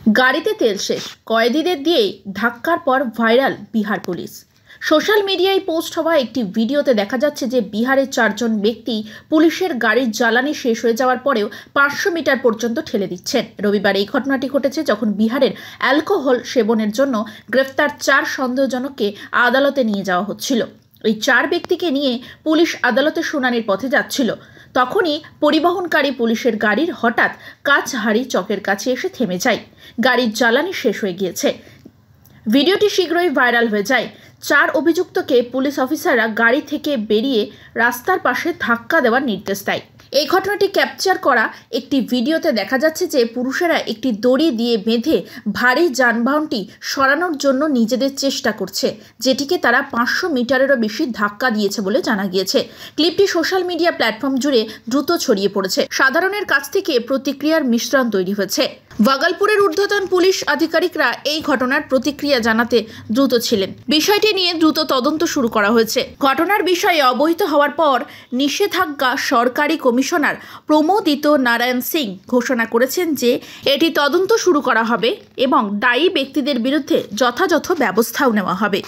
গাড়িতে তেল শেষ, কয়েদিদের দিয়েই ধাক্কার পর ভাইরাল বিহার পুলিশ। সোশ্যাল মিডিয়ায় পোস্ট হওয়া একটি ভিডিওতে দেখা যাচ্ছে যে বিহারের 4 জন ব্যক্তি পুলিশের গাড়ির জ্বালানি শেষ হয়ে যাওয়ার পরেও 500 মিটার পর্যন্ত ঠেলে দিচ্ছেন। রবিবার এই ঘটনাটি ঘটেছে যখন বিহারের অ্যালকোহল সেবনের জন্য গ্রেফতার 4 সন্দেহজনককে আদালতে নিয়ে যাওয়া হচ্ছিল। এই 4 ব্যক্তিকে নিয়ে পুলিশ আদালতে শুনানির পথে যাচ্ছিল। তখনই পরিবহনকারী পুলিশের গাড়ির হঠাৎ কাছহারি চকের কাছে এসে থেমে যায়। গাড়ির জ্বালানি শেষ হয়ে গিয়েছে। ভিডিওটি শীঘ্রই ভাইরাল হয়ে যায়। 4 অভিযুক্তকে পুলিশ অফিসাররা গাড়ি থেকে বেরিয়ে রাস্তার পাশে ধাক্কা দেওয়ার নির্দেশ দেয়। এই ঘটনাটি ক্যাপচার করা একটি ভিডিওতে দেখা যাচ্ছে যে পুরুষেরা একটি দড়ি দিয়ে বেঁধে ভারী যানবাহনটি সরানোর জন্য নিজেদের চেষ্টা করছে, যেটিকে তারা 500 মিটারেরও বেশি ধাক্কা দিয়েছে বলে জানা গিয়েছে। ক্লিপটি সোশ্যাল মিডিয়া প্ল্যাটফর্ম জুড়ে দ্রুত ছড়িয়ে পড়েছে। সাধারণের কাছ থেকে প্রতিক্রিয়ার মিশ্রণ তৈরি হয়েছে। ভাগলপুরের ঊর্ধ্বতন পুলিশ আধিকারিকরা এই ঘটনার প্রতিক্রিয়া জানাতে দ্রুত ছিলেন। বিষয়টি নিয়ে দ্রুত তদন্ত শুরু করা হয়েছে। ঘটনার বিষয়ে অবহিত হওয়ার পর নিষেধাজ্ঞা সরকারি কমিশনার প্রমোদিত নারায়ণ সিং ঘোষণা করেছেন যে এটি তদন্ত শুরু করা হবে এবং দায়ী ব্যক্তিদের বিরুদ্ধে যথাযথ ব্যবস্থাও নেওয়া হবে।